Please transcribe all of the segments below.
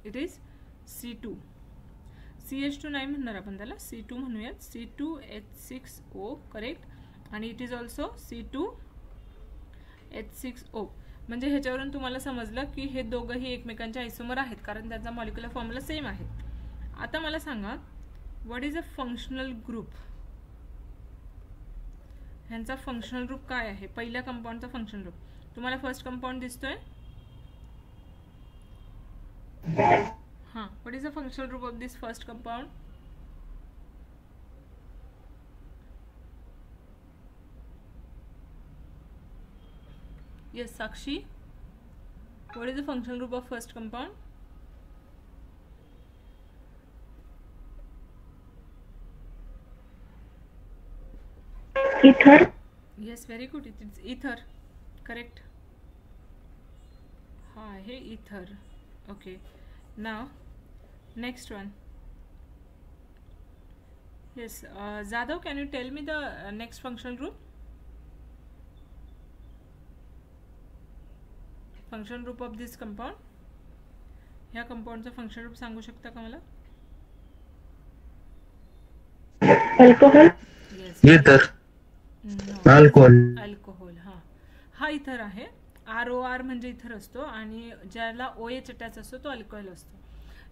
It is C2. CH2 नाही म्हणणार आपण त्याला, C2 म्हणूयात. C2H6O correct. आणि इट इज ऑल्सो C2H6O. म्हणजे ह्याच्यावरून तुम्हाला समजलं की हे दोघंही एकमेकांचे आयसोमर आहेत, कारण त्यांचा मॉलिक्युलर फॉर्म्युला सेम आहे. आता मला सांगा, what is a functional group? ह्यांचा फंक्शनल ग्रुप काय आहे? पहिल्या कंपाऊंडचा फंक्शनल ग्रुप तुम्हाला फर्स्ट कंपाऊंड दिसतोय. हां, what is the functional group of this first compound? Yes, Sakshi. What is the functional group of first compound? Ether. Yes, very good. It is ether. Correct. Ha, hey, ether. Okay. Now, next one. Yes, Zadav, can you tell me the next functional group? Function group of this compound. ह्या कंपाउंडचं function group सांगू शकता का मला? Alcohol. Yes, इथर. Alcohol. Alcohol. हा इथर आहे. ROR म्हणजे इथर असतो आणि ज्याला OH अटॅच असतो तो अल्कोहोल असतो.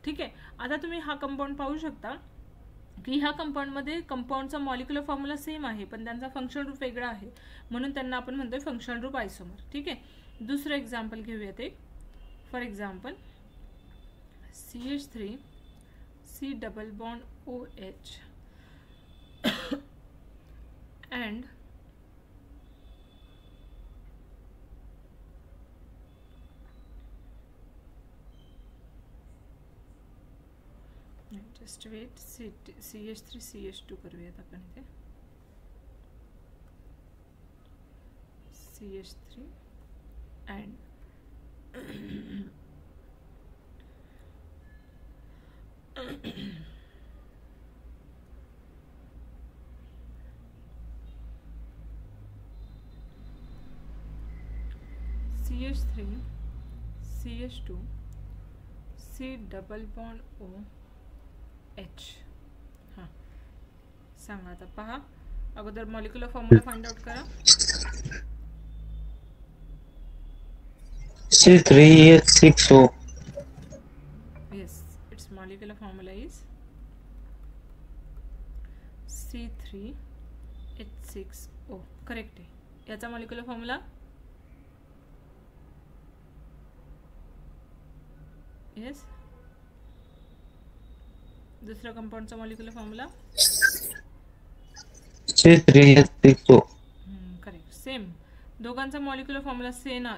ठीक आहे. आता तुम्ही हा कंपाउंड पाहू शकता की ह्या कंपाउंडमध्ये कंपाउंडचा मॉलिक्युलर फॉर्म्युला सेम आहे, पण त्यांचा फंक्शनल ग्रुप वेगळा आहे, म्हणून त्यांना आपण म्हणतोय फंक्शनल ग्रुप आयसोमर. ठीक आहे. दुसरं एक्झाम्पल घेऊयात एक. For example CH3 C double bond OH and just wait, CH3 CH2 करूयात आपण इथे. CH3 and CH3 CH2 C double bond OH. हां, सांगा आता. पहा, अगोदर मॉलिक्युलर फॉर्म्युला फाइंड आउट करा. C3H6O. Yes, its molecular formula is C3H6O. Correct आहे. याचा मॉलिक्युलर फॉर्म्युला येस. दुसऱ्या कंपाऊंडचा molecular formula C3H6O. Correct. Same. दोघांचा मॉलिक्युलर फॉर्म्युला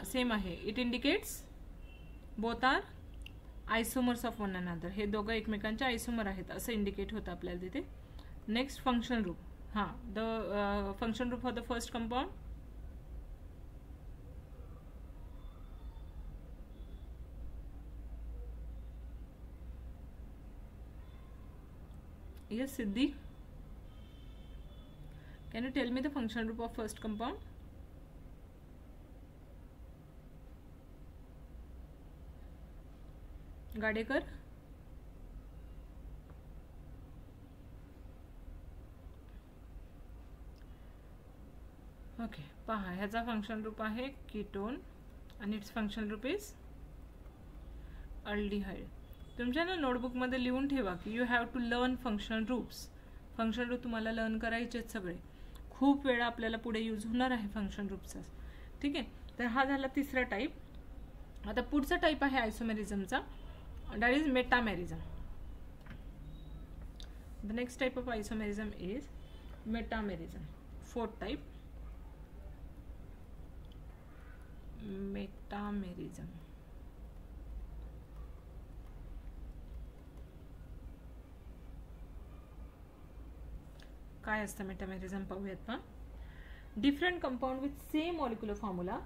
सेम आहे. It indicates both are isomers of one another. हे दोघं एकमेकांचे आयसोमर आहेत असं इंडिकेट होतं आपल्याला तिथे. Next function group. हां, the function group for the first compound. Yes, Siddhi. Can you tell me the functional group of first compound? Gadekar. Okay. पहा, ह्याचा फंक्शन ग्रुप आहे कीटोन आणि it's function group is aldehyde. तुमच्या ना नोटबुकमध्ये लिहून ठेवा की you have to learn functional groups. Functional group तुम्हाला लर्न करायचे आहेत सगळे. खूप वेळा आपल्याला पुढे यूज होणार आहे फंक्शन ग्रुपचा. ठीक आहे. तर हा झाला तिसरा टाईप. आता पुढचा टाईप आहे आयसोमेरिझमचा, that is metamerism. The next type of isomerism is metamerism. Fourth type metamerism. काय असतं मेटामेरिझम पाहूयात ना. Different compound with same molecular formula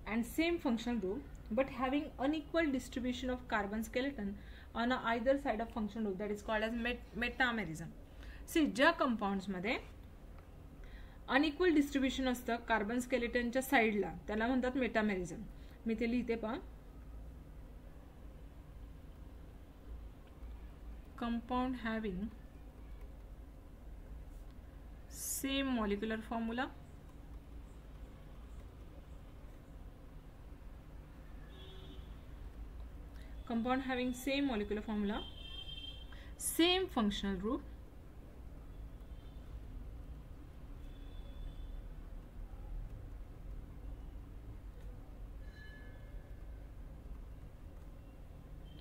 and same functional group but having unequal distribution of carbon skeleton on either side of functional group, that is called as metamerism. See, ज्या compounds मध्ये unequal distribution असतं carbon स्केलेटनच्या साईडला, त्याला म्हणतात मेटामेरिझम. मी ते लिहिते पहा. See, ज्या कंपाउंड्स मध्ये अनइक्वल डिस्ट्रीब्युशन असतं कार्बन स्केलेटनच्या साईडला, त्याला म्हणतात मेटामेरिझम. Metammerism. Metammerism is compound having same molecular formula, compound having same molecular formula, same functional group,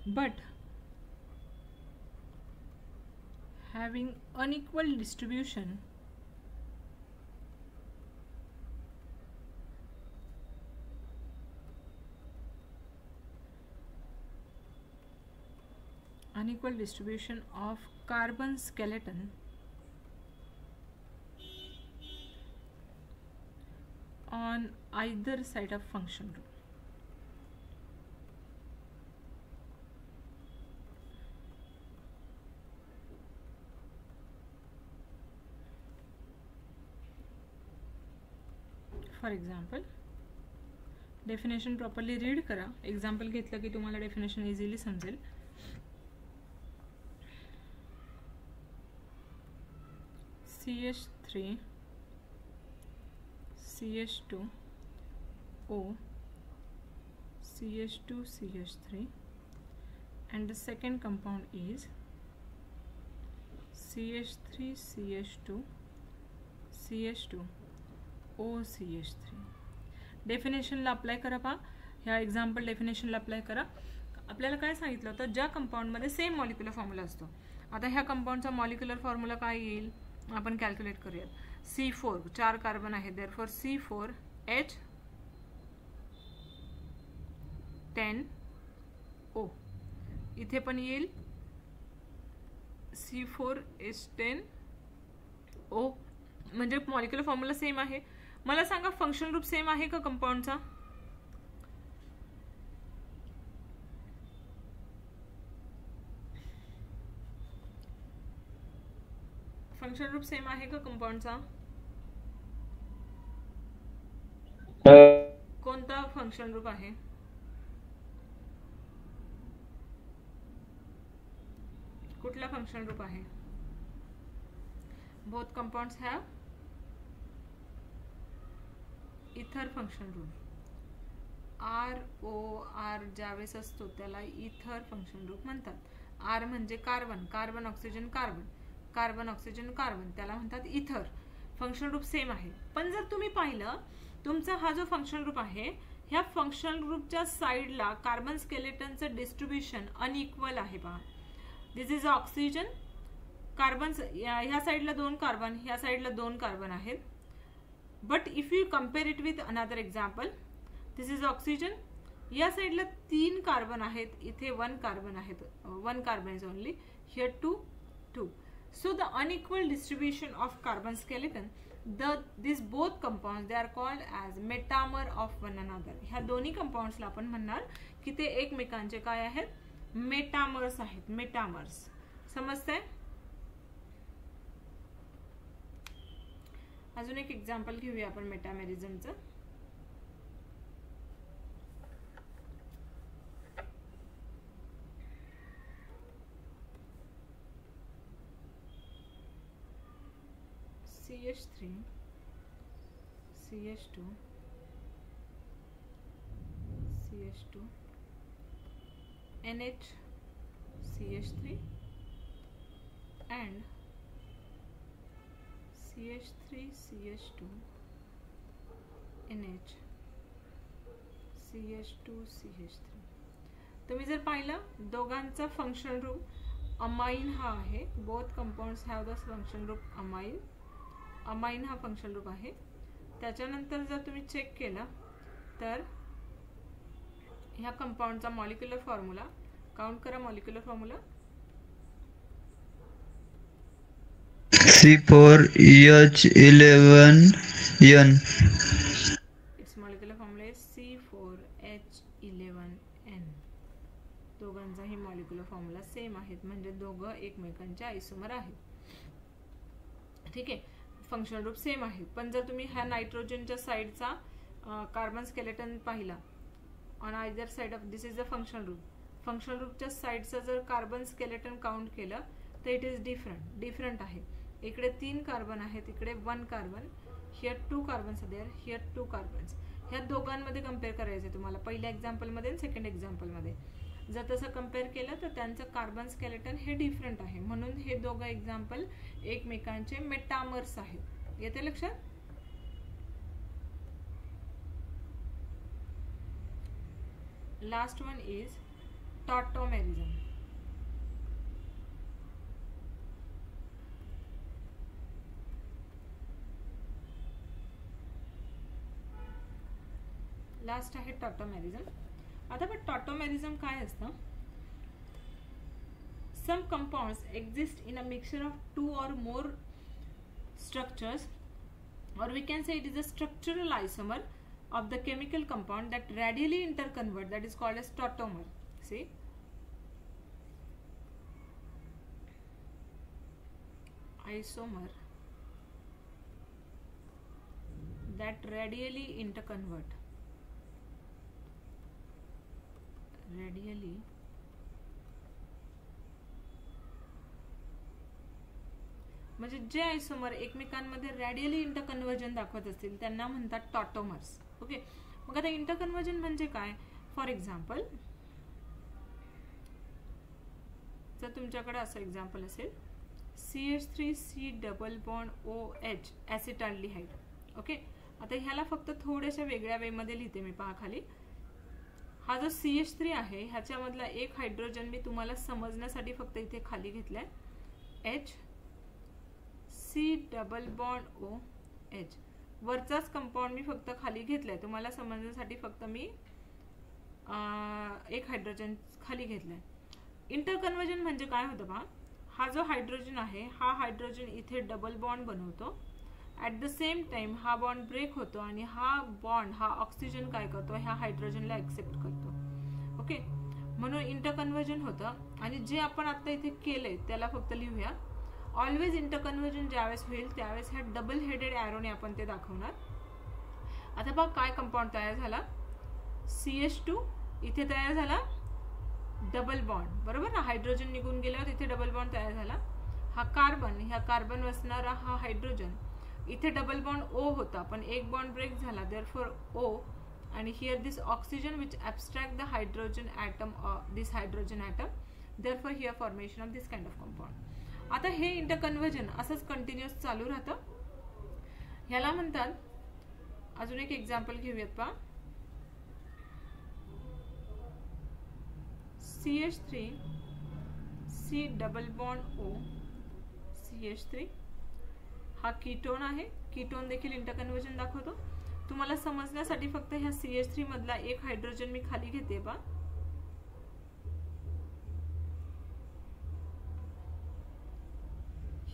but having unequal distribution of carbon skeleton on either side of function group. For example definition properly read करा. Example घेतलं की तुम्हाला definition easily समजेल. CH3 CH2 O CH2 CH3 and the second compound is CH3 CH2 CH2 OCH3. डेफिनेशनला apply करा. पहा ह्या example डेफिनेशनला apply करा. आपल्याला काय सांगितलं होतं, ज्या कंपाऊंडमध्ये सेम मॉलिक्युलर फॉर्म्युला असतो. आता ह्या कंपाऊंडचा मॉलिक्युलर फॉर्म्युला काय येईल आपण कॅल्क्युलेट करूयात. C4 4 कार्बन आहेत, देअरफॉर C4H10O. इथे पण येईल C4H10O. म्हणजे मॉलिक्युलर फॉर्म्युला सेम आहे. मला सांगा फंक्शन ग्रुप सेम आहे का कंपाऊंडचा? फंक्शन ग्रुप सेम आहे का कंपाऊंडचा? कोणता फंक्शन ग्रुप आहे? कुठला फंक्शन ग्रुप आहे? बोथ कंपाउंड्स हैव इथर फंक्शन ग्रुप. ROR ज्यावेळेस असतो त्याला इथर फंक्शन ग्रुप म्हणतात. R म्हणजे carbon, carbon oxygen carbon, carbon oxygen carbon, त्याला म्हणतात इथर. फंक्शन ग्रुप सेम आहे. पण जर तुम्ही पाहिलं तुमचा हा जो फंक्शन ग्रुप आहे ह्या फंक्शन ग्रुपच्या साइडला कार्बन स्केलेटनचं डिस्ट्रीब्युशन अनइक्वल आहे. पहा दिस इज ऑक्सिजन कार्बन, ह्या साइडला 2 कार्बन, ह्या साइडला 2 कार्बन आहेत. But if you compare it with another example, this is oxygen, या साइडला 3 कार्बन आहेत, इथे 1 कार्बन आहेत, 1 carbon is only, here 2. So the unequal distribution of carbon skeleton, these both compounds they are called as metamer of one another. ह्या दोन्ही compounds ला आपण म्हणणार की ते एकमेकांचे काय आहेत, मेटामर्स आहेत. मेटामर्स समजतंय? अजून एक एक्झाम्पल घेऊया आपण मेटामेरिझमचं. CH3 CH2 CH2 NH CH3 and CH3 CH2 NH CH2 CH3. तुम्ही जर पाहिलं दोघांचा फंक्शनल ग्रुप अमाइन हा आहे. Both compounds have the functional group amine. Amine हा फंक्शनल ग्रुप आहे. त्याच्यानंतर जर तुम्ही चेक केलं तर ह्या कंपाउंडचा मॉलिक्युलर फॉर्म्युला काउंट करा. Molecular formula C4H11N. It's molecular formula is C4H11N. दोघांचाही मॉलिक्युलर फॉर्म्युला सेम आहेत, म्हणजे दोघं एकमेकांचे आयसोमर आहेत. ठीक आहे, फंक्शनल ग्रुप सेम आहे. पण जर तुम्ही ह्या नायट्रोजनच्या साइडचा कार्बन स्केलेटन पाहिला on either side of, this is the functional group. Functional ग्रुपच्या साईडचा जर कार्बन स्केलेटन काउंट केलं तर इट इज डिफरंट आहे. इकडे 3 कार्बन आहेत, इकडे 1 carbon, here 2 carbons there, here 2 carbons. ह्या दोघांमध्ये कम्पेअर करायचं तुम्हाला पहिल्या एक्झाम्पलमध्ये आणि सेकंड एक्झाम्पलमध्ये. जर तसं कम्पेअर केलं तर त्यांचं कार्बन स्केलेटन हे डिफरंट आहे, म्हणून हे दोघं एक्झाम्पल एकमेकांचे मेटामर्स आहेत. येते लक्षात? Last one is tautomerism. Last आहे टॉटोमेरिझम. आता पण टॉटोमेरिझम काय असतं? Some compounds exist in a mixture of 2 or more structures, or we can say it is a structural isomer of the chemical compound that radially interconvert, that is called as tautomer. See, isomer that radially interconvert, म्हणजे जे आयसोमर एकमेकांमध्ये radially interconversion दाखवत असतील त्यांना म्हणतात tautomers. Okay, मग आता interconversion म्हणजे काय? फॉर एक्झाम्पल, जर तुमच्याकडे असं एक्झाम्पल असेल CH3C double bond OH acetaldehyde. Okay, आता ह्याला फक्त थोड्याशा वेगळ्या वेमध्ये लिहिते मी, पहा खाली. हा जो CH3 आहे ह्याच्यामधला एक हायड्रोजन मी तुम्हाला समजण्यासाठी फक्त इथे खाली घेतलाय, HC डबल बॉन्ड OH. वरचाच कंपाऊंड मी फक्त खाली घेतलाय तुम्हाला समजण्यासाठी, फक्त मी एक हायड्रोजन खाली घेतलाय. इंटरकन्वर्जन म्हणजे काय होतं पहा, हा जो हायड्रोजन आहे हा हायड्रोजन इथे डबल बॉन्ड बनवतो, ॲट द सेम टाइम हा बॉन्ड ब्रेक होतो आणि हा बॉन्ड हा ऑक्सिजन काय करतो, ह्या हायड्रोजनला ऍक्सेप्ट करतो. ओके, म्हणून इंटरकन्वर्जन होतं. आणि जे आपण आता इथे केलंय त्याला फक्त लिहूया. ऑलवेज इंटरकन्वर्जन ज्यावेळेस होईल त्यावेळेस ह्या डबल हेडेड ॲरोने आपण ते दाखवणार. आता बघा काय कंपाऊंड तयार झाला, CH2 इथे तयार झाला डबल बॉन्ड, बरोबर ना, हायड्रोजन निघून गेल्यावर इथे डबल बॉन्ड तयार झाला. हा कार्बन, ह्या कार्बन बसणारा हा हायड्रोजन, इथे डबल बॉन्ड O होता पण एक बॉन्ड ब्रेक झाला, देअरफॉर O, आणि here this oxygen which abstract the hydrogen atom, this hydrogen atom, therefore here formation of this kind of compound. आता हे इंटरकन्वर्जन असंच कंटिन्युअस चालू राहतं. ह्याला म्हणतात, अजून एक एक्झाम्पल घेऊयात पहा. CH3C double bond O, CH3 हा कीटोन आहे. कीटोन देखील इंटरकन्वर्जन दाखवतो. तुम्हाला समजण्यासाठी फक्त ह्या CH3 मधला एक हायड्रोजन मी खाली घेते बा.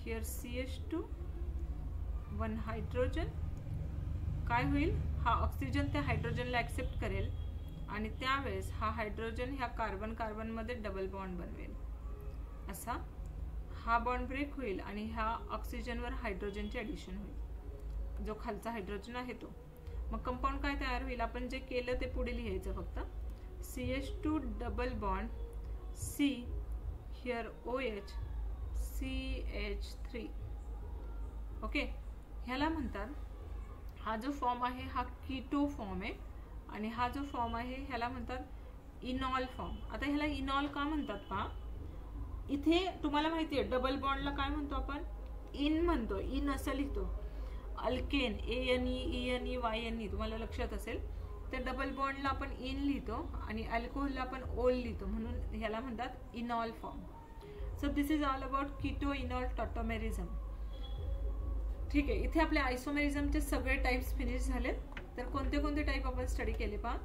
हिअर CH2 1 हायड्रोजन, काय होईल, हा ऑक्सिजन त्या हायड्रोजनला ऍक्सेप्ट करेल आणि त्यावेळेस हा हायड्रोजन ह्या कार्बन कार्बन मध्ये डबल बॉन्ड बनवेल. असा हा बॉन्ड ब्रेक होईल आणि ह्या ऑक्सिजनवर हायड्रोजनचे ॲडिशन होईल, जो खालचा हायड्रोजन आहे तो. मग कंपाऊंड काय तयार होईल, आपण जे केलं ते पुढे लिहायचं फक्त. CH2 double bond C, here OH, CH3. Okay, ह्याला म्हणतात, हा जो फॉर्म आहे हा कीटो फॉर्म आहे आणि हा जो फॉर्म आहे ह्याला म्हणतात इनॉल फॉर्म. आता ह्याला इनॉल का म्हणतात पहा, इथे तुम्हाला माहिती आहे डबल बॉन्डला काय म्हणतो आपण, इन म्हणतो, इन असं लिहितो. अल्केन ANE YNE तुम्हाला लक्षात असेल, तर डबल बॉन्डला आपण इन लिहितो आणि अल्कोहोलला आपण ओल लिहितो, म्हणून ह्याला म्हणतात enol form. So this is all about keto enol tautomerism. ठीक आहे, इथे आपल्या आयसोमेरिझमचे सगळे टाइप्स फिनिश झालेत. तर कोणते कोणते टाइप आपण स्टडी केले पहा.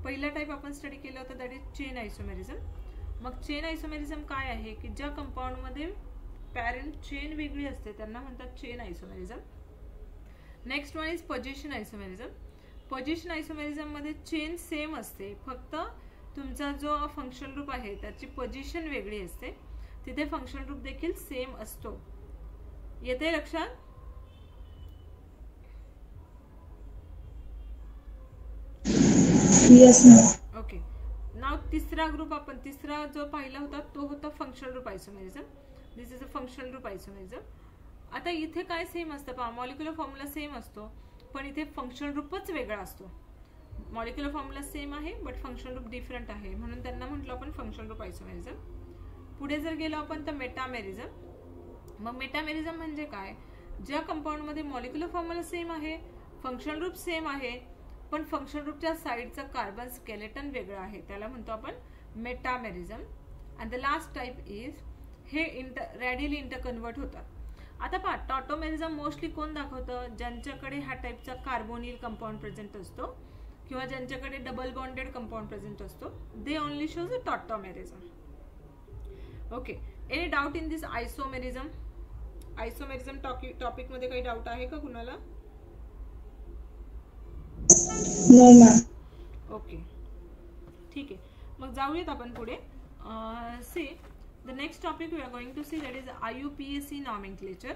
पहिला टाइप आपण स्टडी केला होता, दॅट इज चेन आयसोमेरिझम. मग चेन आयसोमेरिझम काय आहे की ज्या कंपाऊंड मध्ये पॅरेंट चेन वेगळी असते त्यांना म्हणतात chain isomerism. Next one is position isomerism. Position isomerism मध्ये चेन सेम असते, फक्त तुमचा जो फंक्शनल ग्रुप आहे त्याची पोझिशन वेगळी असते, तिथे फंक्शनल ग्रुप देखील सेम असतो. येते लक्षात? Yes, ma'am. Okay. Now तिसरा ग्रुप आपण तिसरा जो पाहिला होता तो होता functional group isomerism. This is a functional group isomerism. आता इथे काय सेम असतं पहा, मॉलिक्युलर फॉर्म्युला सेम असतो पण इथे फंक्शनल ग्रुपच वेगळा असतो. मॉलिक्युलर फॉर्म्युला सेम आहे बट फंक्शनल ग्रुप डिफरंट आहे, म्हणून त्यांना म्हटलं आपण फंक्शनल ग्रुप आयसोमेरिझम. पुढे जर गेलो आपण तर मेटामेरिझम. मग मेटामेरिझम म्हणजे काय, ज्या कंपाऊंडमध्ये मॉलिक्युलर फॉर्म्युला सेम आहे, फंक्शनल ग्रुप सेम आहे, पण फंक्शनल ग्रुपच्या साईडचा कार्बन स्केलेटन वेगळं आहे, त्याला म्हणतो आपण metamerism. And the last type is हे रॅडियली इंटरकन्वर्ट होतात. आता पहा, टॉटोमेरिझम मोस्टली कोण दाखवतं, ज्यांच्याकडे ह्या टाईपचा कार्बोनिल कंपाऊंड प्रेझेंट असतो किंवा ज्यांच्याकडे डबल बॉन्डेड कंपाऊंड प्रेझेंट असतो, they only shows a tautomerism. Okay, any doubt in this isomerism? Isomerism topic मध्ये काही डाऊट आहे का कुणाला? No ma'am. ओके, ठीक आहे. मग जाऊयात आपण पुढे. See the next topic we are going to see, that is IUPAC nomenclature.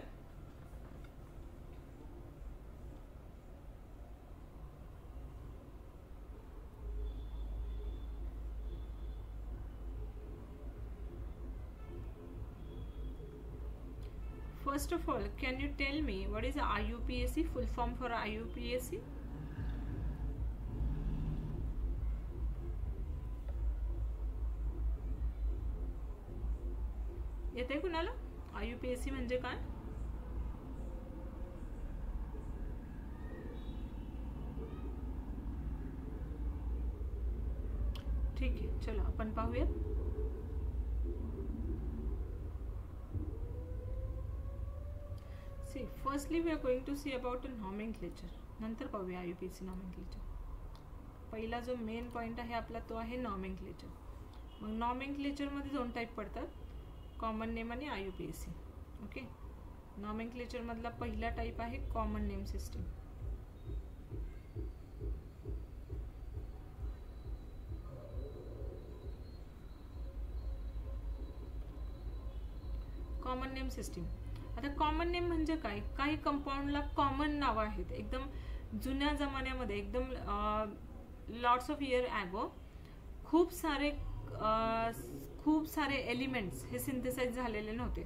First of all, can you tell me what is IUPAC? Full form for IUPAC? येते कुणाला? IUPAC म्हणजे काय? ठीक आहे, चलो आपण पाहूयात. See, firstly we are going to see about a nomenclature. नंतर पाहूया IUPAC nomenclature. पहिला जो मेन पॉइंट आहे आपला तो आहे नॉमेनक्लेचर. मग नॉमेनक्लेचर मध्ये दोन टाइप पडतात, कॉमन नेम आणि IUPAC. ओके, नॉमेनक्लेचर मधला पहिला टाइप आहे common name system. Common name system. आता कॉमन नेम म्हणजे काय, काही कंपाऊंडला कॉमन नावं आहेत. एकदम जुन्या जमान्यामध्ये, एकदम लॉट्स ऑफ इयर ॲगो खूप सारे एलिमेंट्स हे सिंथेसाइज झालेले नव्हते,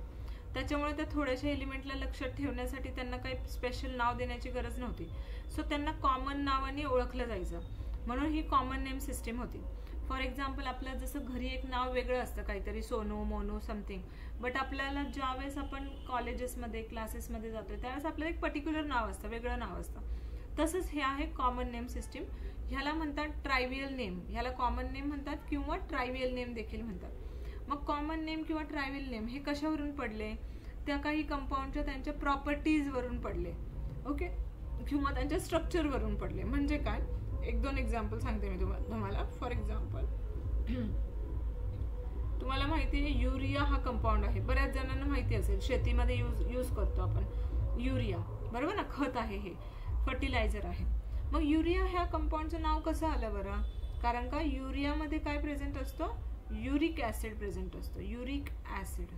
त्याच्यामुळे त्या थोड्याशा एलिमेंटला लक्षात ठेवण्यासाठी त्यांना काही स्पेशल नाव देण्याची गरज नव्हती. सो त्यांना कॉमन नावाने ओळखलं जायचं, म्हणून ही कॉमन नेम सिस्टीम होती. फॉर एक्झाम्पल, आपलं जसं घरी एक नाव वेगळं असतं, काहीतरी सोनू, मोनू, समथिंग, बट आपल्याला ज्यावेळेस आपण कॉलेजेसमध्ये क्लासेसमध्ये जातोय त्यावेळेस आपल्याला एक पर्टिक्युलर नाव असतं, वेगळं नाव असतं. तसंच हे आहे कॉमन नेम सिस्टीम. ह्याला म्हणतात ट्रायव्हियल नेम. ह्याला कॉमन नेम म्हणतात किंवा ट्रायव्हियल नेम देखील म्हणतात. मग कॉमन नेम किंवा ट्रायव्हियल नेम हे कशावरून पडले, त्या काही कंपाऊंडच्या त्यांच्या प्रॉपर्टीजवरून पडले. ओके, किंवा त्यांच्या स्ट्रक्चरवरून पडले. म्हणजे काय, एक दोन एक्झाम्पल सांगते मी तुम्हाला. फॉर एक्झाम्पल, तुम्हाला माहिती आहे युरिया हा कंपाऊंड आहे, बऱ्याच जणांना माहिती असेल, शेतीमध्ये यूज करतो आपण युरिया, बरोबर ना, खत आहे, हे फर्टिलायझर आहे. मग युरिया ह्या कंपाऊंडचं नाव कसं आलं बरं, कारण का युरियामध्ये काय प्रेझेंट असतो, युरिक ऍसिड प्रेझेंट असतो. Uric acid,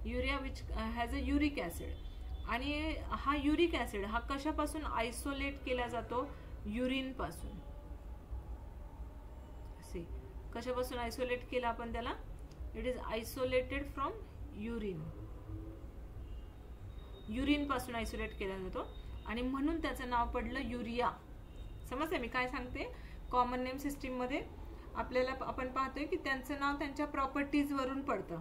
urea which has a uric acid. आणि हा युरिक ऍसिड हा कशापासून आयसोलेट केला जातो, युरिन पासून. कशापासून आयसोलेट केला आपण त्याला, it is isolated from urine. Urine पासून आयसोलेट केला जातो आणि म्हणून त्याचं नाव पडलं युरिया. समजते मी काय सांगते. कॉमन नेम सिस्टीम मध्ये आपल्याला आपण पाहतोय की त्यांचं नाव त्यांच्या प्रॉपर्टीज वरून पडतं.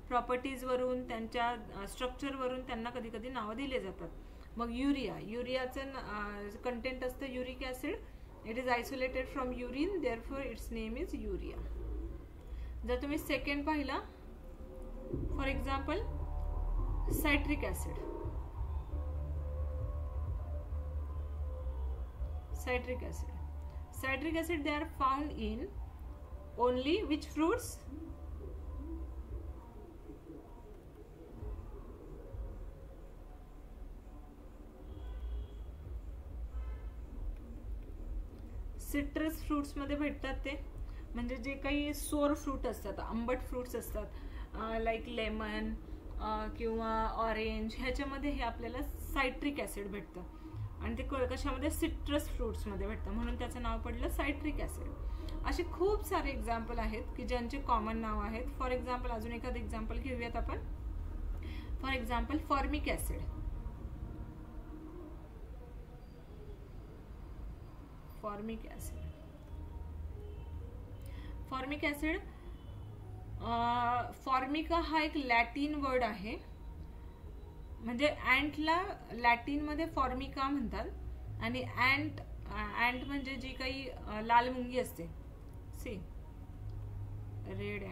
प्रॉपर्टीज वरून, त्यांच्या स्ट्रक्चर वरून त्यांना कधी कधी नावं दिले जातात. मग युरियाचं कंटेंट असतं uric acid. It is isolated from urine, therefore it's name is urea. जर तुम्ही सेकंड पाहिला, for example citric acid. Citric acid. Citric acid, they are found in only which fruits? Citrus fruits मध्ये भेटतात ते, म्हणजे जे काही सोर फ्रूट असतात, आंबट फ्रूट्स असतात, लाईक लेमन किंवा ऑरेंज, ह्याच्यामध्ये हे आपल्याला सायट्रिक ऍसिड भेटतं. आणि ते कशामध्ये सिट्रस फ्रुट्समध्ये भेटतं, म्हणून त्याचं नाव पडलं सायट्रिक ॲसिड. असे खूप सारे एक्झाम्पल आहेत की ज्यांचे कॉमन नाव आहेत. फॉर एक्झाम्पल अजून एखादं एक्झाम्पल घेऊयात आपण. For example formic acid. Formic acid formic acid Formica हा एक लॅटिन वर्ड आहे. म्हणजे अँटला लॅटिनमध्ये फॉर्मिका म्हणतात आणि अँट म्हणजे जी काही लाल मुंगी असते, सी रेड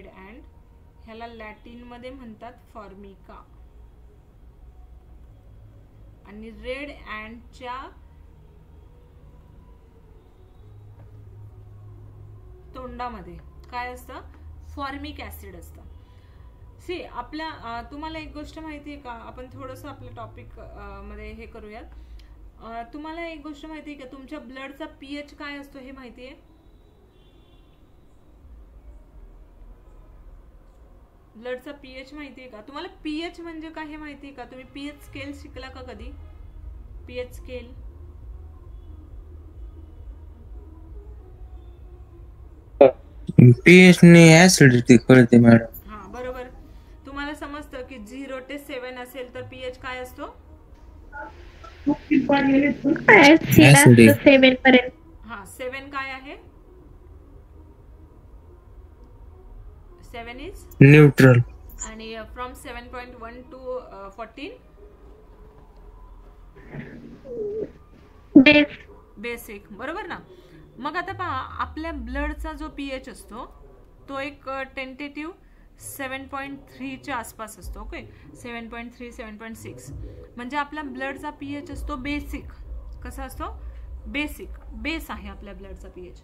अँट ह्याला लॅटिनमध्ये म्हणतात फॉर्मिका. आणि रेड अँटच्या तोंडामध्ये काय असतं? फॉर्मिक ॲसिड असतं. सी आपल्या तुम्हाला एक गोष्ट माहिती आहे का? आपण थोडंसं आपल्या टॉपिक मध्ये हे करूयात. तुम्हाला एक गोष्ट माहिती आहे का? तुमच्या ब्लडचा पीएच काय असतो हे माहिती आहे? ब्लडचा पीएच माहिती आहे का तुम्हाला? पीएच म्हणजे काय हे माहिती आहे का? तुम्ही पीएच स्केल शिकला का कधी? पीएच स्केल पीएच ने ऍसिडिटी कळते मॅडम. हा बरोबर. तुम्हाला समजतं की 0 ते 7 असेल तर पीएच काय असतो? 7 पर्यंत. हा 7 काय आहे? 7 इज न्यूट्रल. आणि फ्रॉम 7.1 टू 14 बेसिक. बरोबर ना? मग आता पहा, आपल्या ब्लडचा जो पीएच असतो तो एक टेंटेटिव्ह 7.3 च्या आसपास असतो. ओके, 7.3 7.6 म्हणजे आपल्या ब्लडचा पीएच असतो बेसिक. कसा असतो? बेसिक. बेस आहे आपल्या ब्लडचा पीएच.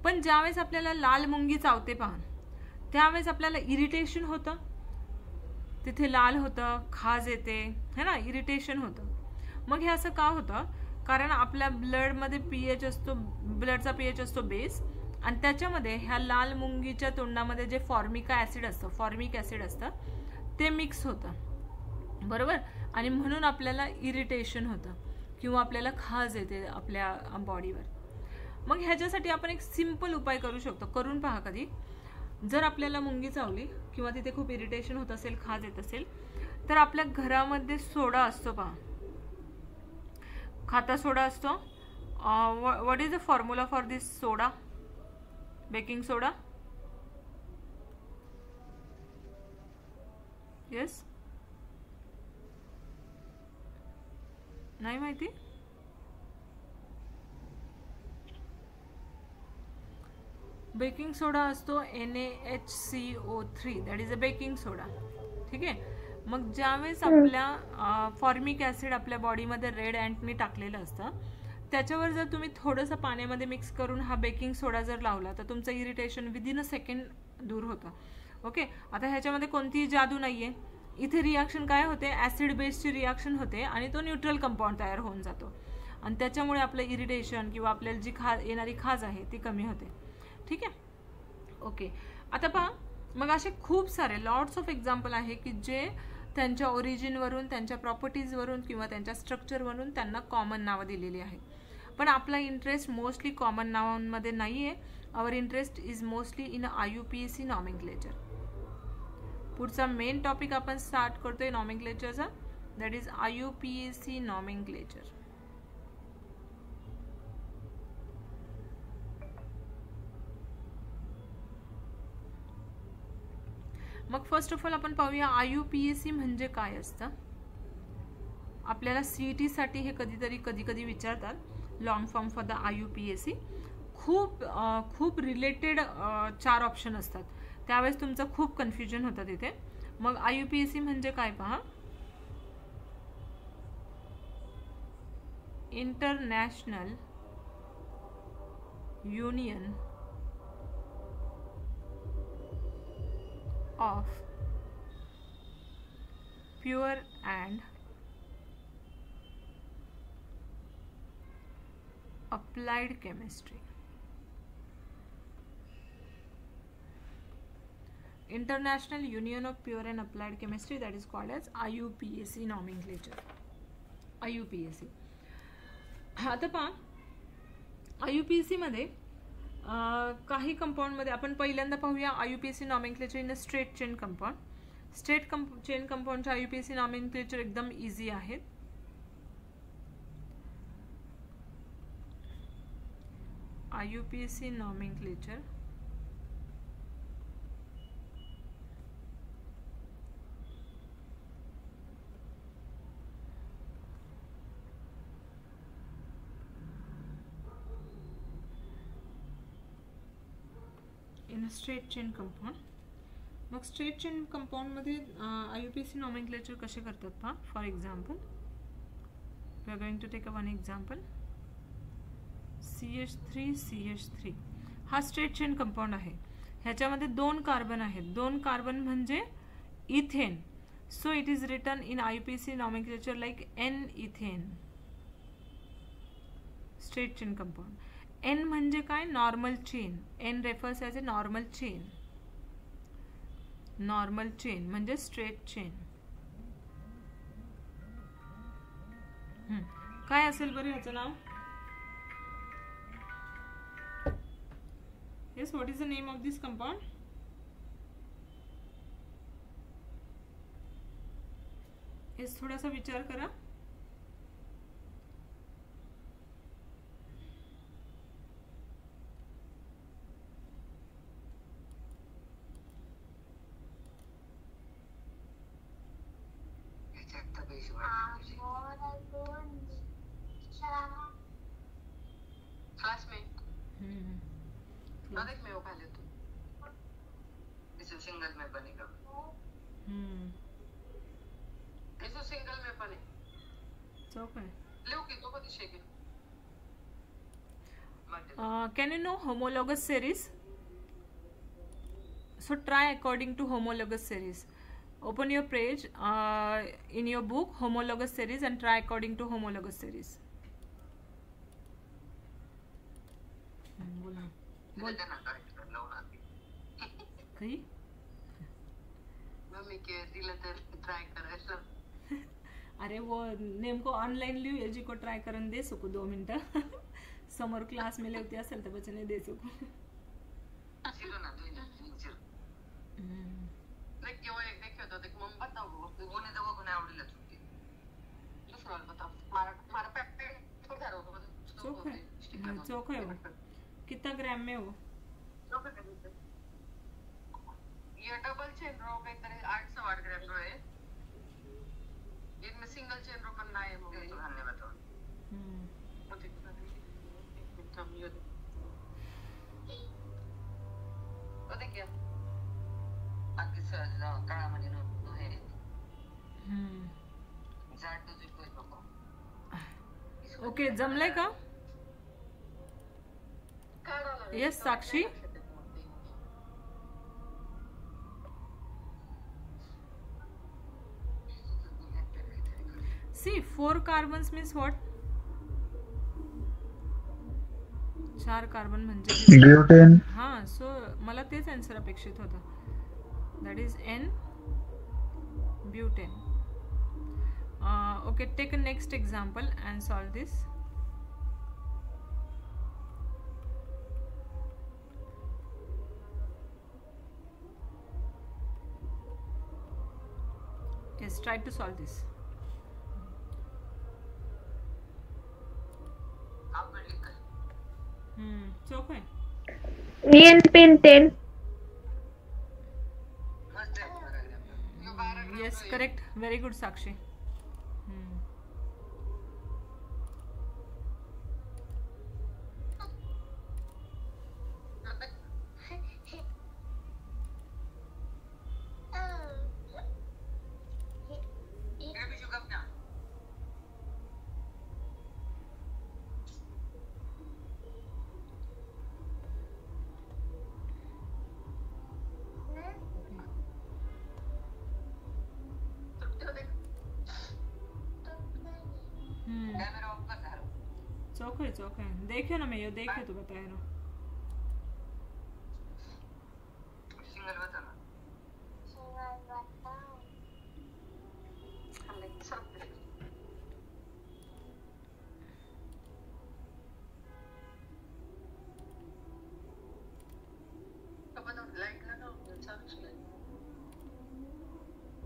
पण ज्यावेळेस आपल्याला लाल मुंगी चावते पहा, त्यावेळेस आपल्याला इरिटेशन होतं. तिथे लाल होतं, खाज येते, है ना, इरिटेशन होतं. मग हे असं का होतं? कारण आपल्या ब्लडमध्ये पीएच असतो, ब्लडचा पीएच असतो बेस, आणि त्याच्यामध्ये ह्या लाल मुंगीच्या तोंडामध्ये जे फॉर्मिक ॲसिड असतं ते मिक्स होतं. बरोबर. आणि म्हणून आपल्याला इरिटेशन होतं किंवा आपल्याला खाज येते आपल्या बॉडीवर. मग ह्याच्यासाठी आपण एक सिंपल उपाय करू शकतो. करून पहा कधी. जर आपल्याला मुंगी चावली किंवा तिथे खूप इरिटेशन होत असेल, खाज येत असेल, तर आपल्या घरामध्ये सोडा असतो पहा, खाता सोडा असतो. What is the formula for this soda? Baking soda. Yes, नाही माहिती? बेकिंग सोडा असतो NaHCO3, that is a baking soda. ठीक आहे. मग ज्यावेळेस आपल्या फॉर्मिक ॲसिड आपल्या बॉडीमध्ये रेड अँटनी टाकलेलं असतं, त्याच्यावर जर तुम्ही थोडंसं पाण्यामध्ये मिक्स करून हा बेकिंग सोडा जर लावला तर तुमचं इरिटेशन विदिन अ सेकंड दूर होतं. ओके. आता ह्याच्यामध्ये कोणतीही जादू नाहीये. इथे रिॲक्शन काय होते? ॲसिड बेसची रिॲक्शन होते आणि तो न्यूट्रल कंपाऊंड तयार होऊन जातो आणि त्याच्यामुळे आपलं इरिटेशन किंवा आपल्याला जी येणारी खाज आहे ती कमी होते. ठीक आहे. ओके. आता पहा, मग असे खूप सारे लॉट्स ऑफ एक्झाम्पल आहे की जे त्यांच्या ओरिजिनवरून, त्यांच्या प्रॉपर्टीजवरून किंवा त्यांच्या स्ट्रक्चरवरून त्यांना कॉमन नावं दिलेली आहेत. पण आपला इंटरेस्ट मोस्टली कॉमन नावांमध्ये नाही आहे. Our interest is mostly in IUPAC nomenclature. पुढचा मेन टॉपिक आपण स्टार्ट करतोय नॉमेनक्लेचरचा, दॅट इज IUPAC नॉमेनक्लेचर. मग फर्स्ट ऑफ ऑल आपण पाहूया IUPAC म्हणजे काय असतं. आपल्याला CET साठी हे कधी विचारतात, long form for the IUPAC. खूप रिलेटेड 4 ऑप्शन असतात, त्यावेळेस तुमचं खूप कन्फ्युजन होतं तिथे. मग IUPAC म्हणजे काय पहा. International union of pure and applied chemistry. International Union of Pure and Applied Chemistry, that is called as IUPAC nomenclature. IUPAC. आता पहा IUPAC मध्ये काही कंपाऊंडमध्ये आपण पहिल्यांदा पाहूया IUPAC nomenclature in a straight chain compound. Straight chain कंपाऊंडच्या IUPAC nomenclature एकदम easy आहेत. IUPAC nomenclature in a straight chain compound. मग स्ट्रेट चेन कंपाऊंड मध्ये IUPAC nomenclature कसे करतात पहा. For example we are going to take a one example. CH3 हा straight chain compound आहे. ह्याच्यामध्ये 2 कार्बन आहेत. 2 कार्बन म्हणजे ethane. So it is written in IUPAC nomenclature like N ethane. Straight chain compound. N म्हणजे काय? Normal chain. N refers as a normal chain. Normal chain म्हणजे straight chain. काय असेल बरं ह्याचं नाव? Yes, what is the name of this compound? Yes, थोडासा विचार करा. क्लासमेट में वो खा ले तू. इसे सिंगल में बनेगा. इसे सिंगल में बने. चौक है. लो की तो कधी शेके. Can you know homologous series? So try according to homologous series. Open your page in your book homologous series and try according to homologous series. बोल ना काय लावणार काही मम्मी के दिलं तर ट्राय करायचं. अरे वो नेमको ऑनलाइन लिहू याची को ट्राय करून दे सकू 2 मिनिटं. समोर क्लास में लेवती असेल तर बच्चे नहीं दे सकू. चिलो ना तुझे लाइक क्यों एक देखियो तो देख मम्मी बताओ वो ने दवा गुना आवडीला चुकी. दूसरा वाला बताओ. मारा पैक थोड़ा रो चौक है वो. कितना ग्राम में वो? ये डबल चेन रो काहीतरी 8-8 ग्रॅम रो आहे. इनमें सिंगल चेन रो पण नाही मग धन्यवाद. तो देखिए आगे से काळामध्ये नो आहे. जाट तुझे कोई बघो. ओके जमलंय का? Yes Sakshi. See 4 carbons means what? 4 carbon म्हणजे ब्युटेन. हा सो मला तेच आन्सर अपेक्षित होता. That is N butane. Okay take a next example and solve this. Yes, try to solve this. It's okay. Ian Pinten. Yes, correct. Very good, Sakshi. चौक है देखियो ना मैं ये देखियो तो बताया ना. सिंगल बता ना. लाइट लगा चार्ज लाइट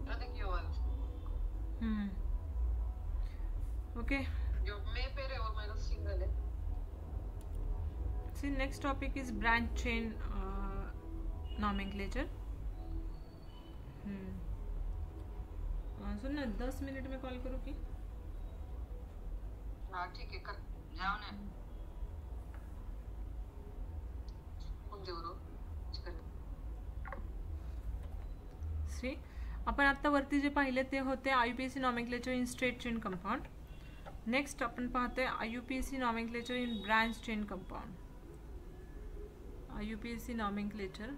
प्रतीक ये वाला ओके जो मे पेयर है और मेरा सिंगल है. See next topic is branch chain nomenclature. सुन ना 10 मिनट में कॉल करूँ कि? हाँ ठीक है कर जाओ ना. सी आपण आता वरती जे पाहिले ते होते IUPAC nomenclature in straight chain compound. Next आपण पाहतोय IUPAC nomenclature in branch chain compound. IUPAC nomenclature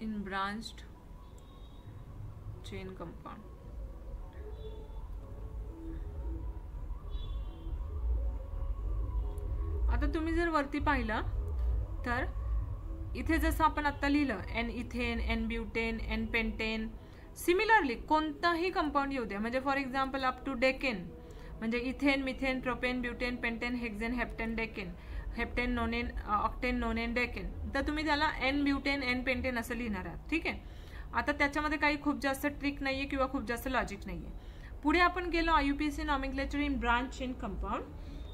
in branched chain compound. आता तुम्ही जर वरती पाहिलं तर इथे जसं आपण आता लिहिलं N ethane, N butane, N pentane, similarly कोणताही कंपाऊंड येऊ द्या, म्हणजे for example up to decane, म्हणजे ethane, methane, propane, butane, pentane, hexane, heptane, decane, heptane, nonane, octane, nonane, decane, तर तुम्ही त्याला एन ब्युटेन, एन पेंटेन असं लिहिणार आहात. ठीक आहे. आता त्याच्यामध्ये काही खूप जास्त ट्रिक नाहीये किंवा खूप जास्त लॉजिक नाहीये. पुढे आपण गेलो IUPAC nomenclature in branch chain compound.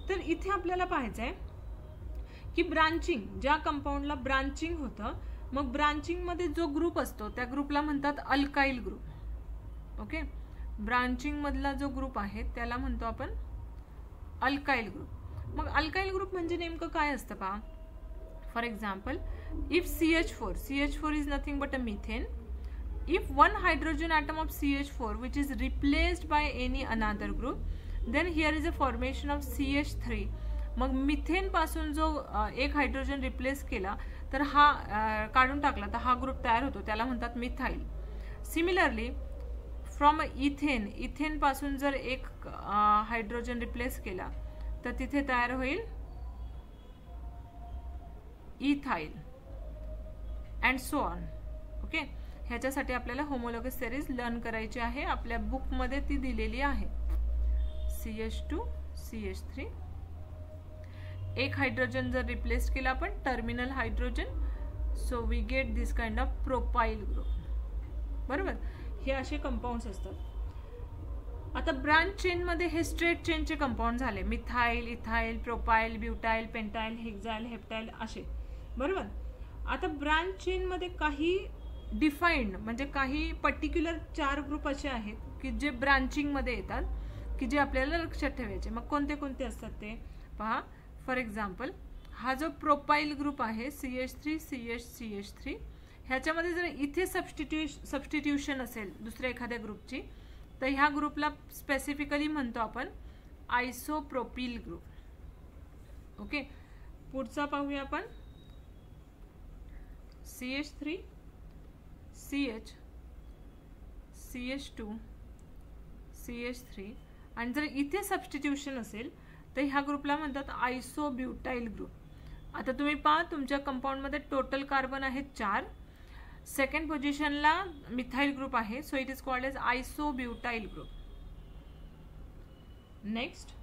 तर इथे आपल्याला पाहायचं आहे की ब्रांचिंग, ज्या कंपाऊंडला ब्रांचिंग होतं, मग ब्रांचिंग मध्ये जो ग्रुप असतो त्या ग्रुपला म्हणतात अल्काइल ग्रुप. ओके. ब्रांचिंग मधला जो ग्रुप आहे त्याला म्हणतो आपण अल्काइल ग्रुप. मग अल्काइल ग्रुप म्हणजे नेमकं काय असतं पहा. For example if CH4 is nothing but a methane, if one hydrogen atom of CH4 which is replaced by any another group, then here is a formation of CH3. मग methane पासून जो एक hydrogen replace केला तर हा काढून टाकला तर हा ग्रुप तयार होतो, त्याला म्हणतात मिथाइल. सिमिलरली फ्रॉम इथेन पासून जर एक हायड्रोजन रिप्लेस केला तर तिथे तयार होईल ethyl and so on. Okay. ह्याच्यासाठी आपल्याला होमोलॉगस सिरीज लर्न करायची आहे. आपल्या बुक मध्ये ती दिलेली आहे. CH2 CH3, एक हायड्रोजन जर रिप्लेस केला आपण terminal hydrogen, so we get this kind of propyl group. बरोबर. हे असे कंपाऊंड्स असतात. आता ब्रांच चेन मध्ये हे स्ट्रेट चेनचे कंपाऊंड झाले, methyl, ethyl, propyl, butyl, pentyl, hexyl, heptyl असे. बरोबर. आता ब्रांच चेन मध्ये काही डिफाइंड म्हणजे काही पर्टिक्युलर 4 ग्रुप असे आहेत की जे ब्रांचिंग मध्ये येतात, की जे आपल्याला लक्षात ठेवायचे. मग कोणते कोणते असतात ते पहा. फॉर एक्झाम्पल हा जो प्रोपाइल ग्रुप आहे CH3 CH3, ह्याच्यामध्ये जर इथे सबस्टिट्यूशन असेल दुसऱ्या एखाद्या ग्रुपची तर ह्या ग्रुपला स्पेसिफिकली म्हणतो आपण आयसोप्रोपिल ग्रुप. ओके. पुढचा पाहूया आपण CH3 CH CH2 CH3 आणि जर इथे सबस्टिट्यूशन असेल तर ह्या ग्रुपला म्हणतात आयसोब्युटाइल ग्रुप. आता तुम्ही पहा तुमच्या कंपाऊंड मध्ये टोटल कार्बन आहेत 4, सेकंड पोझिशनला मिथाइल ग्रुप आहे, so it is called as isobutyl group. Next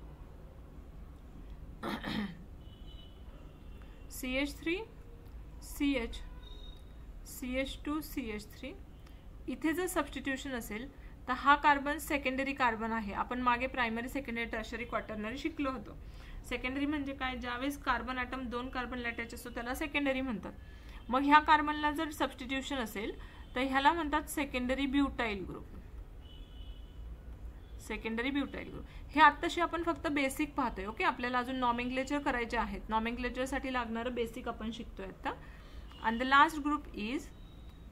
CH3 CH CH2 CH3, इथे जर सबस्टिट्यूशन असेल तर हा कार्बन सेकंडरी कार्बन आहे. आपण मागे प्रायमरी, सेकंडरी, टर्शरी, क्वाटर्नरी शिकलो होतो. सेकंडरी म्हणजे काय, ज्यावेळेस कार्बन ॲटम 2 कार्बन अटॅच असतो त्याला सेकंडरी म्हणतात. मग ह्या कार्बनला जर सबस्टिट्यूशन असेल तर ह्याला म्हणतात secondary butyl group. Secondary butyl group. हे आत्ताशी आपण फक्त बेसिक पाहतोय. ओके. आपल्याला अजून नॉमेनक्लेचर करायचे आहेत. नॉमेनक्लेचरसाठी लागणारं बेसिक आपण शिकतोय आता. And the last group is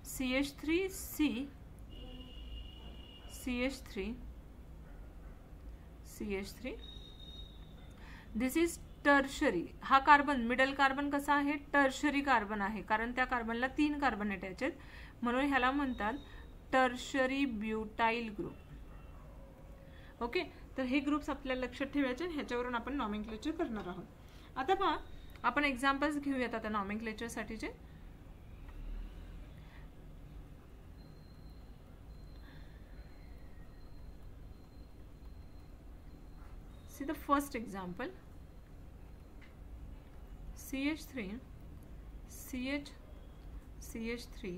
CH3C CH3 CH3. This is tertiary. हा कार्बन मिडल कार्बन कसा आहे, टर्शरी कार्बन आहे, कारण त्या कार्बनला 3 कार्बन अटॅच आहेत, म्हणून ह्याला म्हणतात टर्शरी ब्युटाइल ग्रुप. ओके. तर हे ग्रुप्स आपल्याला लक्षात ठेवायचे, ह्याच्यावरून आपण नॉमेनक्लेचर करणार आहोत. आता पहा आपण एक्झाम्पल्स घेऊयात आता नॉमेनक्लेचर साठीचे. See the first example. CH3 CH3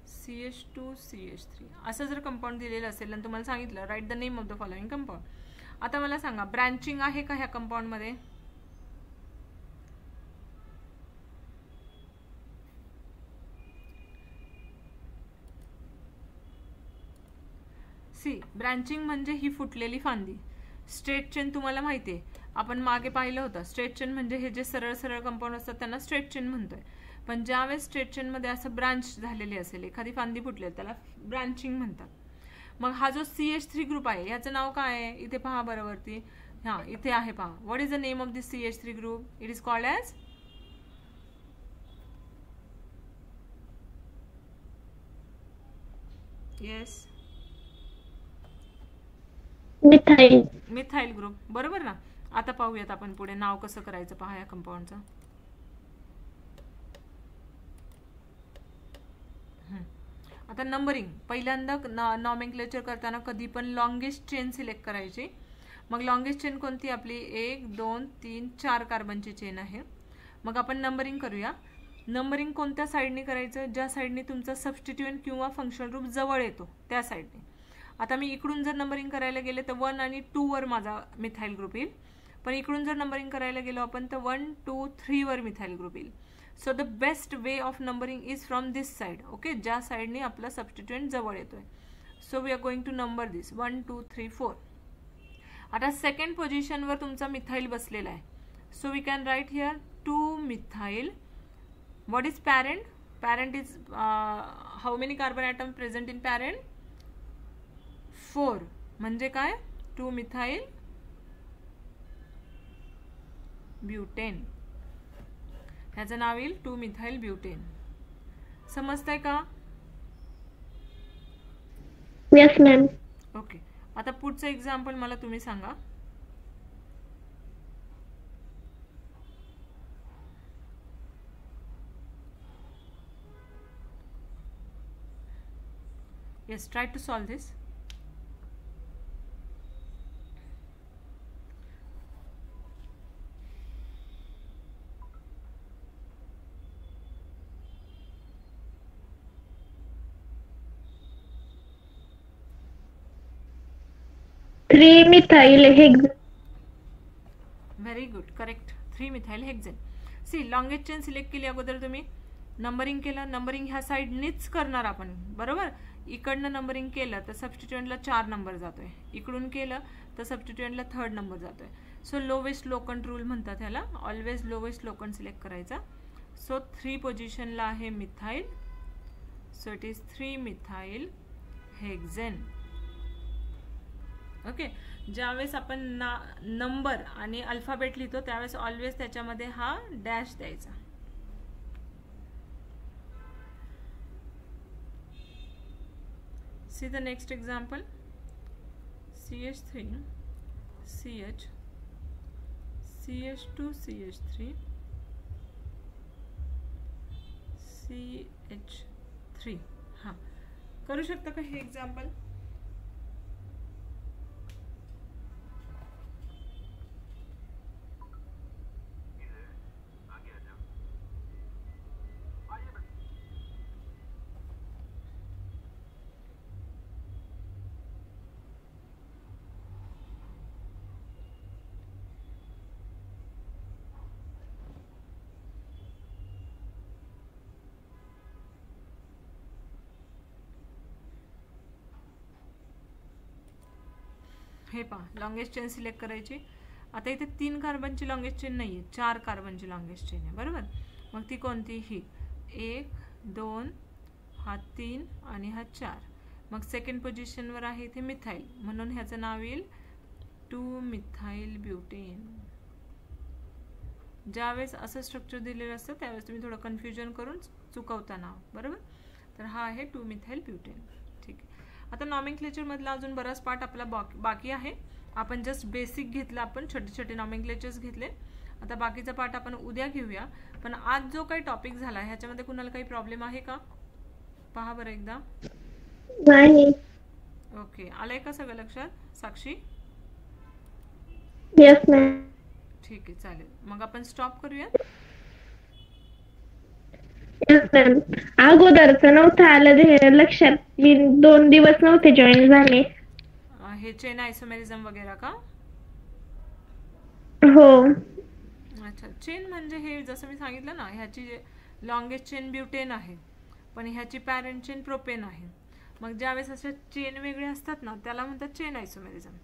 CH2 CH3 असं जर कंपाऊंड दिलेलं असेल आणि तुम्हाला सांगितलं write the name of the following compound. आता मला सांगा ब्रँचिंग आहे का ह्या कंपाऊंड मध्ये? सी ब्रँचिंग म्हणजे ही फुटलेली फांदी. स्ट्रेट चेन तुम्हाला माहिती आहे, आपण मागे पाहिलं होतं. स्ट्रेट चेन म्हणजे हे जे सरळ सरळ कंपाऊंड असतात त्यांना स्ट्रेट चेन म्हणतोय. पण ज्यावेळेस स्ट्रेट चेन मध्ये असं ब्रांच झालेली असेल, एखादी फांदी फुटलेली, त्याला ब्रांचिंग म्हणतात. मग हा जो CH3 ग्रुप आहे याचं नाव काय आहे? इथे पहा बरोबरती, हा इथे आहे पहा. What is the name of this CH3 group? It is called as yes methyl group, बरोबर ना. आता पाहूयात आपण पुढे नाव कसं करायचं पहा या कंपाऊंडचं. आता नंबरिंग, पहिल्यांदा नॉमेनक्लेचर करताना कधी पण लॉंगेस्ट चेन सिलेक्ट करायची. मग लॉंगेस्ट चेन कोणती आपली? 1 2 3 4 कार्बनची चेन आहे. मग आपण नंबरिंग करूया. नंबरिंग कोणत्या साईडने करायचं? ज्या साईडने तुमचा सबस्टिट्यूएंट किंवा फंक्शनल ग्रुप जवळ येतो त्या साईडने. आता मी इकडून जर नंबरिंग करायला गेले तर 1 आणि 2 वर माझा मिथाइल ग्रुप येईल. पण इकडून जर नंबरिंग करायला गेलो आपण तर 1 2 3 वर मिथाइल ग्रुप येईल. So the best way of numbering is from this side. Okay, ज्या साइडने आपला सबस्टिट्यूएंट जवळ येतोय. So we are going to number this 1 2 3 4. आता सेकंड पोझिशनवर तुमचा मिथाइल बसलेला आहे. So we can write here 2 methyl. What is parent? Parent is how many carbon atom present in parent? 4. म्हणजे काय? 2 मिथाइल ब्युटेन. ह्याचं नाव येईल 2 मिथाइल ब्युटेन. समजतंय का? Yes ma'am. ओके, आता पुढचं एक्झाम्पल मला तुम्ही सांगा. Yes, try to solve this. Methyl hexane. Very good, correct. 3 methyl hexane. See longest chain select केली अगोदर तुम्ही, नंबरिंग केलं. नंबरिंग ह्या साईडनीच करणार आपण, बरोबर. इकडनं नंबरिंग केलं तर सबस्टिट्यूएंटला 4 नंबर जातोय. इकडून केलं तर सबस्टिट्यूएंटला 3rd नंबर जातोय. सो लोवेस्ट लोकंट रूल म्हणतात ह्याला. ऑलवेज लोवेस्ट लोकंट सिलेक्ट करायचा. सो 3 पोझिशनला आहे methyl. So it is 3 methyl hexane. Okay, ज्यावेळेस आपण नंबर आणि अल्फाबेट लिहितो त्यावेळेस ऑलवेज त्याच्यामध्ये हा डॅश द्यायचा. C the next example. CH3 CH CH2 CH3 CH3. हां, करू शकता का हे एक्झाम्पल? हे पहा, लॉंगेस्ट चेन सिलेक्ट करायची. आता इथे 3 कार्बनची लॉंगेस्ट चेन नाही आहे, 4 कार्बनची लॉंगेस्ट चेन आहे, बरोबर. मग ती कोणती? ही 1 2, हा 3 आणि हा 4. मग सेकंड पोझिशनवर आहे इथे मिथाइल, म्हणून ह्याचं नाव येईल 2 मिथाइल ब्युटेन. ज्यावेळेस असं स्ट्रक्चर दिलेलं असतं त्यावेळेस तुम्ही थोडं कन्फ्युजन करून चुकवता नाव, बरोबर. तर हा आहे 2 मिथाइल ब्युटेन. ठीक आहे. आता नॉमेनक्लेचर मधला अजून बराच पार्ट आपला बाकी आहे. आपण जस्ट बेसिक घेतलं, आपण छोटे छोटे नॉमेनक्लेचर्स घेतले. आता बाकीचा पार्ट आपण उद्या घेऊया. पण आज जो काही टॉपिक झाला ह्याच्यामध्ये कुणाला काही प्रॉब्लेम आहे का? पहा बरं एकदा. नाही. ओके, आलंय का सगळं लक्षात? साक्षी? Yes ma'am. ठीक आहे, चालेल. मग आपण स्टॉप करूया. Yes, ma'am. अगोदरचं नव्हतं आलं ते लक्षात. मी 2 दिवस नव्हते जॉईन झाले. हे चेन आयसोमेरिझम वगैरे का? हो. अच्छा, चेन म्हणजे हे जसं मी सांगितलं ना, ह्याची लॉंगेस्ट चेन ब्युटेन आहे, पण ह्याची पॅरेंट चेन प्रोपेन आहे. मग ज्यावेळेस अशा चेन वेगळे असतात ना, त्याला म्हणतात चेन आयसोमेरिझम.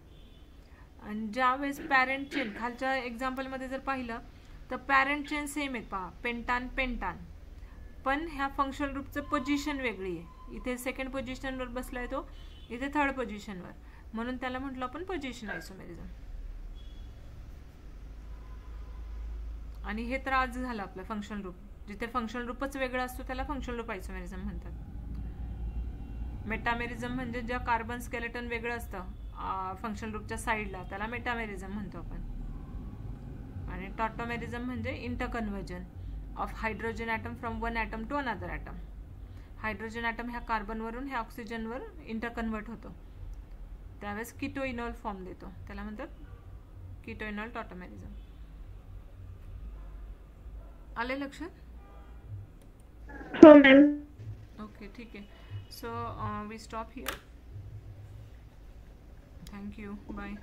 आणि ज्यावेळेस पॅरेंट चेन, खालच्या एक्झाम्पलमध्ये जर पाहिलं तर पॅरेंट चेन सेम आहेत पहा, पेंटान पेंटान, पण ह्या फंक्शनल ग्रुपचं पोझिशन वेगळी आहे. इथे सेकंड पोझिशनवर बसलाय तो, इथे थर्ड पोझिशनवर, म्हणून त्याला म्हटलं आपण पोझिशन आयसोमेरिझम. आणि हे तर आज झालं आपलं फंक्शनल ग्रुप. जिथे फंक्शनल ग्रुपच वेगळा असतो त्याला फंक्शनल ग्रुप आयसोमेरिझम म्हणतात. मेटामेरिझम म्हणजे ज्या कार्बन स्केलेटन वेगळं असतं फंक्शनल ग्रुपच्या साईडला, त्याला मेटामेरिझम म्हणतो आपण. आणि टॉटोमेरिझम म्हणजे interconversion of hydrogen atom from one atom to another atom. Hydrogen atom ह्या कार्बनवरून ह्या ऑक्सिजनवर इंटरकन्व्हर्ट होतो, त्यावेळेस किटोइनॉल फॉर्म देतो, त्याला म्हणतात किटोइनॉल टॉटोमेरिझम. आले लक्षात? हो मॅम. ओके, ठीक आहे. So we stop here. Thank you, bye.